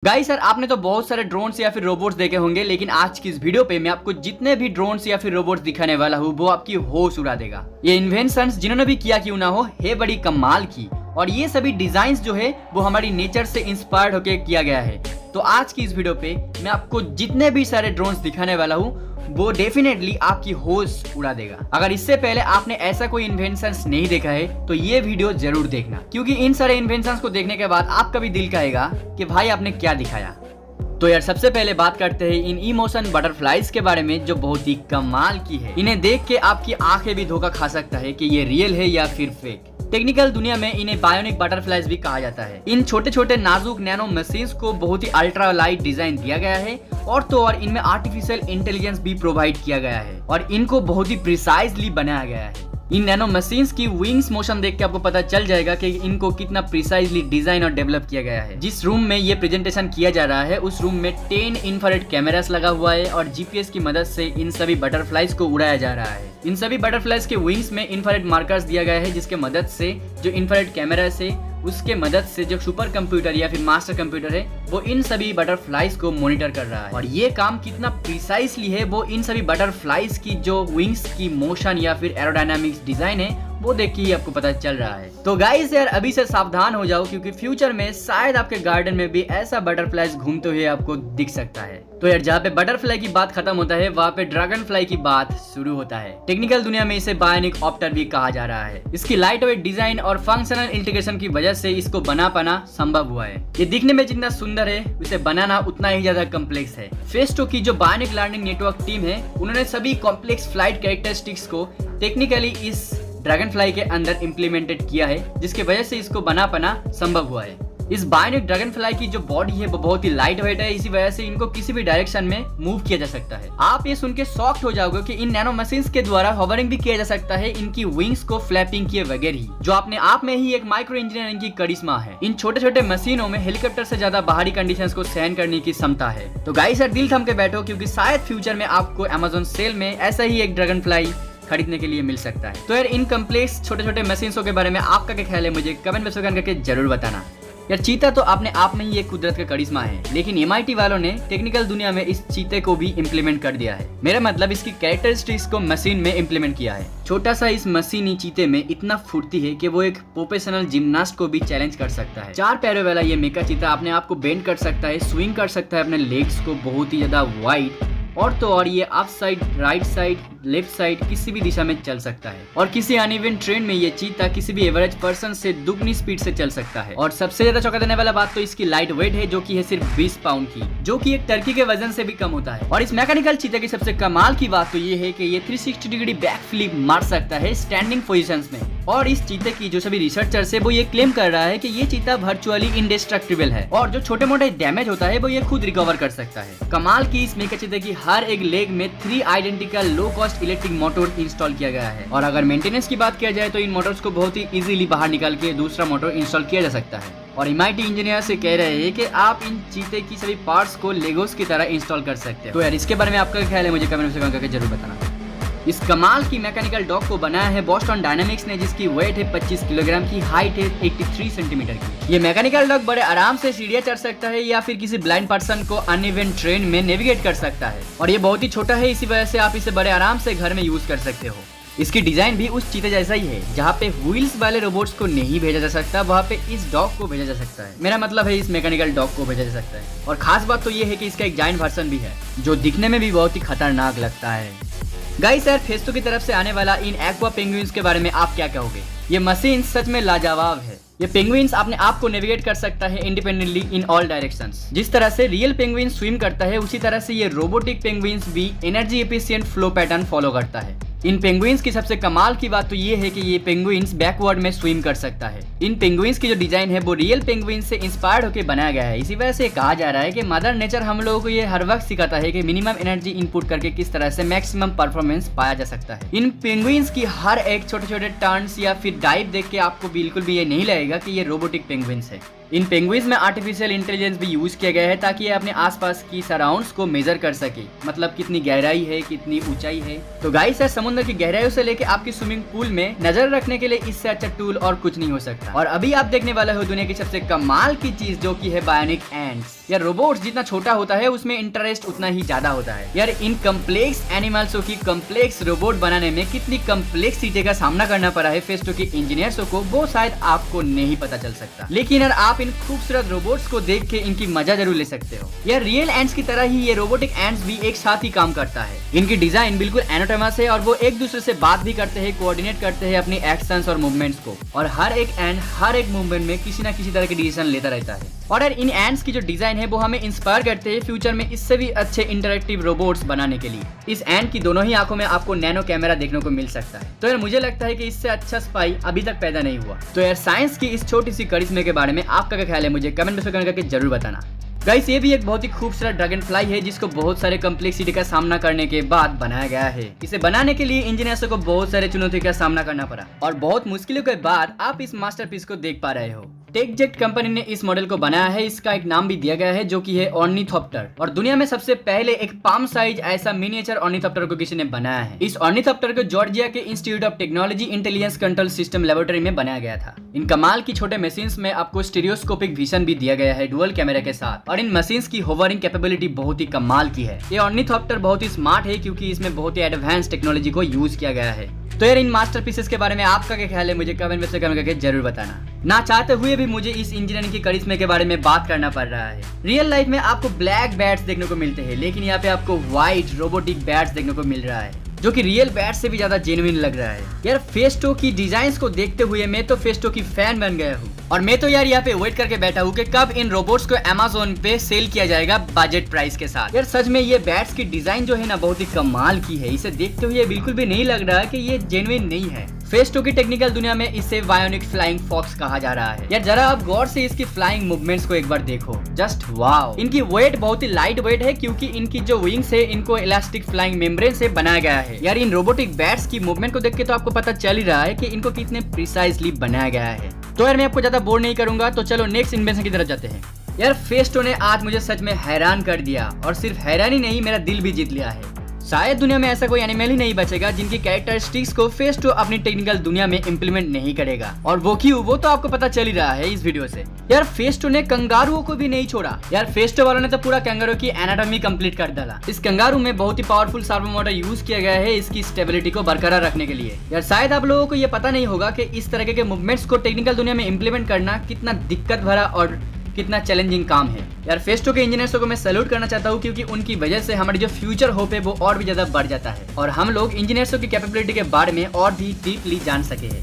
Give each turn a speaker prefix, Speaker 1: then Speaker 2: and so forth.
Speaker 1: Guys sir आपने तो बहुत सारे ड्रोन्स या फिर रोबोट्स देखे होंगे, लेकिन आज की इस वीडियो पे मैं आपको जितने भी ड्रोन्स या फिर रोबोट्स दिखाने वाला हूँ वो आपकी होश उड़ा देगा। ये इन्वेंशंस जिन्होंने भी किया क्यों ना हो है बड़ी कमाल की, और ये सभी डिजाइन्स जो है वो हमारी नेचर से इंस्पायर्ड होकर किया गया है। तो आज की इस वीडियो पे मैं आपको जितने भी सारे ड्रोन्स दिखाने वाला हूँ वो डेफिनेटली आपकी होश उड़ा देगा। अगर इससे पहले आपने ऐसा कोई इन्वेंशंस नहीं देखा है तो ये वीडियो जरूर देखना, क्योंकि इन सारे इन्वेंशंस को देखने के बाद आपका भी दिल कहेगा कि भाई आपने क्या दिखाया। तो यार सबसे पहले बात करते हैं इन इमोशन बटरफ्लाइज के बारे में, जो बहुत ही कमाल की है। इन्हें देख के आपकी आंखें भी धोखा खा सकता है कि ये रियल है या फिर फेक। टेक्निकल दुनिया में इन्हें बायोनिक बटरफ्लाइज भी कहा जाता है। इन छोटे छोटे नाजुक नैनो मशीन्स को बहुत ही अल्ट्रा लाइट डिजाइन दिया गया है, और तो और इनमें आर्टिफिशियल इंटेलिजेंस भी प्रोवाइड किया गया है और इनको बहुत ही प्रिसाइजली बनाया गया है। इन नैनो मशीन्स की विंग्स मोशन देख के आपको पता चल जाएगा कि इनको कितना प्रिसाइजली डिजाइन और डेवलप किया गया है। जिस रूम में ये प्रेजेंटेशन किया जा रहा है उस रूम में 10 इंफ्रारेड कैमरास लगा हुआ है और जीपीएस की मदद से इन सभी बटरफ्लाइज को उड़ाया जा रहा है। इन सभी बटरफ्लाइज के विंग्स में इंफ्रारेड मार्कर्स दिया गया है, जिसके मदद से जो इंफ्रारेड कैमरा से उसके मदद से जो सुपर कंप्यूटर या फिर मास्टर कंप्यूटर है वो इन सभी बटरफ्लाइज को मॉनिटर कर रहा है। और ये काम कितना प्रिसाइसली है वो इन सभी बटरफ्लाइज की जो विंग्स की मोशन या फिर एरोडायनामिक्स डिजाइन है वो देख के ही आपको पता चल रहा है। तो गाइस यार अभी से सावधान हो जाओ, क्योंकि फ्यूचर में शायद आपके गार्डन में भी ऐसा बटरफ्लाइज घूमते हुए आपको दिख सकता है। तो यार जहाँ पे बटरफ्लाई की बात खत्म होता है वहाँ पे ड्रैगन फ्लाई की बात शुरू होता है। टेक्निकल दुनिया में इसे बायोनिक ऑप्टर भी कहा जा रहा है। इसकी लाइट वेट डिजाइन और फंक्शनल इंटीग्रेशन की वजह से इसको बना पाना संभव हुआ है। ये दिखने में जितना सुंदर है उसे बनाना उतना ही ज्यादा कम्प्लेक्स है। फेस्टो की जो बायोनिक लर्निंग नेटवर्क टीम है उन्होंने सभी कॉम्प्लेक्स फ्लाइट कैरेक्टरिस्टिक्स को टेक्निकली इस ड्रैगन फ्लाई के अंदर इम्प्लीमेंटेड किया है, जिसकी वजह से इसको बना पाना संभव हुआ है। इस बायोनिक ड्रैगन फ्लाई की जो बॉडी है वो बहुत ही लाइट वेट है, इसी वजह से इनको किसी भी डायरेक्शन में मूव किया जा सकता है। आप ये सुन के शॉक्ड हो जाओगे कि इन नैनो मशीन्स के द्वारा हॉवरिंग भी किया जा सकता है, इनकी विंग्स को फ्लैपिंग किए बगैर ही, जो अपने आप में ही एक माइक्रो इंजीनियरिंग की करिश्मा है। इन छोटे छोटे मशीनों में हेलीकॉप्टर से ज्यादा बाहरी कंडीशंस को सहन करने की क्षमता है। तो गाइस यार दिल थम के बैठो, क्योंकि शायद फ्यूचर में आपको अमेज़न सेल में ऐसा ही एक ड्रैगन फ्लाई खरीदने के लिए मिल सकता है। तो यार इन कम्प्लेक्स छोटे छोटे मशीन्सों के बारे में आपका क्या ख्याल है मुझे कमेंट में शेयर करके जरूर बताना। यार चीता तो अपने आप में ही एक कुदरत का करिश्मा है, लेकिन MIT वालों ने टेक्निकल दुनिया में इस चीते को भी इम्प्लीमेंट कर दिया है। मेरा मतलब इसकी कैरेक्टरिस्टिक्स को मशीन में इम्प्लीमेंट किया है। छोटा सा इस मशीनी चीते में इतना फुर्ती है कि वो एक प्रोफेशनल जिम्नास्ट को भी चैलेंज कर सकता है। 4 पैरों वाला ये मेका चीता अपने आप को बेंड कर सकता है, स्विंग कर सकता है अपने लेग्स को बहुत ही ज्यादा वाइड, और तो और ये up side, right side, left side किसी भी दिशा में चल सकता है। और किसी अनइवन ट्रेन में ये चीता किसी भी एवरेज पर्सन से दुगनी स्पीड से चल सकता है। और सबसे ज्यादा चौंका देने वाला बात तो इसकी लाइट वेट है, जो कि है सिर्फ 20 पाउंड की, जो कि एक टर्की के वजन से भी कम होता है। और इस मैकेनिकल चीते की सबसे कमाल की बात तो ये है कि ये 360 डिग्री बैक फ्लिप मार सकता है स्टैंडिंग पोजीशंस में। और इस चीते की जो सभी रिसर्चर्स है वो ये क्लेम कर रहा है कि ये चीता वर्चुअली इंडेस्ट्रक्टिबल है, और जो छोटे मोटे डैमेज होता है वो ये खुद रिकवर कर सकता है। कमाल की इस मेका चीते की हर एक लेग में 3 identical low cost electric motor install किया गया है। और अगर मेंटेनेंस की बात किया जाए तो इन मोटर्स को बहुत ही इजीली बाहर निकाल के दूसरा मोटर इंस्टॉल किया जा सकता है। और MIT इंजीनियर से कह रहे हैं कि आप इन चीते की सभी पार्ट्स को लेगोस की तरह इंस्टॉल कर सकते हैं। तो यार इसके बारे में आपका क्या ख्याल है मुझे कमेंट में करके जरूर बताना। इस कमाल की मैकेनिकल डॉग को बनाया है बोस्टन डायनामिक्स ने, जिसकी वेट है 25 किलोग्राम की, हाइट है 83 सेंटीमीटर की। ये मैकेनिकल डॉग बड़े आराम से सीढ़ियां चढ़ सकता है या फिर किसी ब्लाइंड पर्सन को अनइवन ट्रेन में नेविगेट कर सकता है। और ये बहुत ही छोटा है, इसी वजह से आप इसे बड़े आराम से घर में यूज कर सकते हो। इसकी डिजाइन भी उस चीते जैसा ही है, जहाँ पे व्हील्स वाले रोबोट्स को नहीं भेजा जा सकता वहाँ पे इस डॉग को भेजा जा सकता है। मेरा मतलब है इस मैकेनिकल डॉग को भेजा जा सकता है। और खास बात तो ये है कि इसका एक जायंट वर्जन भी है, जो दिखने में भी बहुत ही खतरनाक लगता है। गाइस यार फेस्टो की तरफ से आने वाला इन एक्वा पेंगुइन्स के बारे में आप क्या कहोगे? ये मशीन सच में लाजवाब है। ये पेंगुइन्स अपने आप को नेविगेट कर सकता है इंडिपेंडेंटली इन ऑल डायरेक्शंस। जिस तरह से रियल पेंगुइन स्विम करता है उसी तरह से ये रोबोटिक पेंगुइन्स भी energy efficient flow pattern follow करता है। इन पेंगुइन्स की सबसे कमाल की बात तो ये है कि ये पेंगुइन्स बैकवर्ड में स्विम कर सकता है। इन पेंगुइन्स की जो डिजाइन है वो रियल पेंगुइन्स से इंस्पायर्ड होकर बनाया गया है। इसी वजह से कहा जा रहा है कि मदर नेचर हम लोगों को ये हर वक्त सिखाता है कि मिनिमम एनर्जी इनपुट करके किस तरह से मैक्सिमम परफॉर्मेंस पाया जा सकता है। इन पेंगुइन्स की हर एक छोटे छोटे टर्न्स या फिर डाइव देख के आपको बिल्कुल भी ये नहीं लगेगा कि ये रोबोटिक पेंगुइन्स है। इन पेंगुइन्स में आर्टिफिशियल इंटेलिजेंस भी यूज किया गया है ताकि ये अपने आसपास की सराउंड्स को मेजर कर सके, मतलब कितनी गहराई है, कितनी ऊंचाई है। तो गाइस समुद्र की गहराइयों से लेके आपकी स्विमिंग पूल में नजर रखने के लिए इससे अच्छा टूल और कुछ नहीं हो सकता। और अभी आप देखने वाले हो दुनिया की सबसे कमाल की चीज, जो की है बायोनिक एंड्स। यार रोबोट्स जितना छोटा होता है उसमें इंटरेस्ट उतना ही ज्यादा होता है। यार इन कम्प्लेक्स एनिमल्सों की कम्प्लेक्स रोबोट बनाने में कितनी कम्प्लेक्सिटी का सामना करना पड़ा है फेस्टो के इंजीनियर्स को, वो शायद आपको नहीं पता चल सकता। लेकिन यार आप इन खूबसूरत रोबोट्स को देख के इनकी मजा जरूर ले सकते हो। यार रियल एंड्स की तरह ही ये रोबोटिक एंड्स भी एक साथ ही काम करता है। इनकी डिजाइन बिल्कुल एनाटोमस है और वो एक दूसरे से बात भी करते हैं, कोऑर्डिनेट करते हैं अपनी एक्शंस और मूवमेंट्स को। और हर एक एंड हर एक मूवमेंट में किसी न किसी तरह के डिसीजन लेता रहता है। और यार इन एंड्स की जो डिजाइन है वो हमें इंस्पायर करते हैं फ्यूचर में इससे भी अच्छे इंटरेक्टिव रोबोट्स बनाने के लिए। इस एंड की दोनों ही आंखों में आपको नैनो कैमरा देखने को मिल सकता है। तो यार मुझे लगता है कि इससे अच्छा स्पाई अभी तक पैदा नहीं हुआ। तो यार साइंस की इस छोटी सी करिश्मे के बारे में आपका क्या ख्याल है, मुझे कमेंट में करके जरूर बताना। गाइस ये भी एक बहुत ही खूबसूरत ड्रैगन फ्लाई है जिसको बहुत सारे कम्प्लेक्सिटी का सामना करने के बाद बनाया गया है। इसे बनाने के लिए इंजीनियर्स को बहुत सारे चुनौतियों का सामना करना पड़ा और बहुत मुश्किलों के बाद आप इस मास्टरपीस को देख पा रहे हो। टेकजेट कंपनी ने इस मॉडल को बनाया है, इसका एक नाम भी दिया गया है जो कि है ऑर्निथोप्टर। और दुनिया में सबसे पहले एक पाम साइज ऐसा मिनिएचर ऑर्निथोप्टर को किसी ने बनाया है। इस ऑर्निथोप्टर को जॉर्जिया के institute of technology intelligence control system laboratory में बनाया गया था। इन कमाल की छोटे मशीन्स में आपको स्टीरियोस्कोपिक विजन भी दिया गया है डुअल कैमरा के साथ। और इन मशीन्स की होवरिंग कैपेबिलिटी बहुत ही कमाल की है। ये ऑर्निथोप्टर बहुत ही स्मार्ट है क्योंकि इसमें बहुत ही एडवांस टेक्नोलॉजी को यूज किया गया है। तो यार इन मास्टरपीसेस के बारे में आपका क्या ख्याल है, मुझे कमेंट में करके जरूर बताना। ना चाहते हुए भी मुझे इस इंजीनियरिंग की करिश्मे के बारे में बात करना पड़ रहा है। रियल लाइफ में आपको ब्लैक बैट्स देखने को मिलते हैं, लेकिन यहाँ पे आपको व्हाइट रोबोटिक बैट्स देखने को मिल रहा है जो कि रियल बैट से भी ज्यादा जेन्युइन लग रहा है। यार फेस्टो की डिजाइन्स को देखते हुए मैं तो फेस्टो की फैन बन गया हूँ। और मैं तो यार यहाँ पे वेट करके बैठा हूँ कि कब इन रोबोट्स को अमेज़न पे सेल किया जाएगा बजट प्राइस के साथ। यार सच में ये बैट्स की डिजाइन जो है ना बहुत ही कमाल की है। इसे देखते हुए बिल्कुल भी नहीं लग रहा कि ये जेन्युइन नहीं है। फेस्टो की टेक्निकल दुनिया में इसे बायोनिक फ्लाइंग फॉक्स कहा जा रहा है। यार जरा आप गौर से इसकी फ्लाइंग मूवमेंट्स को एक बार देखो, जस्ट वाओ। इनकी वेट बहुत ही लाइट वेट है क्योंकि इनकी जो विंग्स है इनको इलास्टिक फ्लाइंग मेम्ब्रेन से बनाया गया है। यार इन रोबोटिक बैट्स की मूवमेंट को देख के तो आपको पता चल ही रहा है कि इनको कितने प्रिसाइजली बनाया गया है। तो यार मैं आपको ज्यादा बोर नहीं करूंगा, तो चलो नेक्स्ट इन्वेंशन की तरफ जाते हैं। यार फेस्टो ने आज मुझे सच में हैरान कर दिया और सिर्फ हैरानी नहीं, मेरा दिल भी जीत लिया है। शायद दुनिया में ऐसा कोई एनिमल ही नहीं बचेगा जिनकी कैरेक्टरिस्टिक्स को फेस्टो अपनी टेक्निकल दुनिया में इंप्लीमेंट नहीं करेगा। और वो क्यों, वो तो आपको पता चल ही रहा है इस वीडियो से। यार फेस्टो ने कंगारुओं को भी नहीं छोड़ा। यार फेस्टो वालों ने तो पूरा कंगारू की एनाटॉमी कंप्लीट कर डाला। इस कंगारू में बहुत ही पावरफुल सर्वो मोटर यूज किया गया है इसकी स्टेबिलिटी को बरकरार रखने के लिए। यार शायद आप लोगों को ये पता नहीं होगा कि इस तरह के मूवमेंट्स को टेक्निकल दुनिया में इंप्लीमेंट करना कितना दिक्कत भरा और कितना चैलेंजिंग काम है। यार फेस्टो के इंजीनियर्स को मैं सैल्यूट करना चाहता हूँ क्योंकि उनकी वजह से हमारी जो फ्यूचर होप है वो और भी ज्यादा बढ़ जाता है और हम लोग इंजीनियर्स की कैपेबिलिटी के बारे में और भी डीपली जान सके हैं।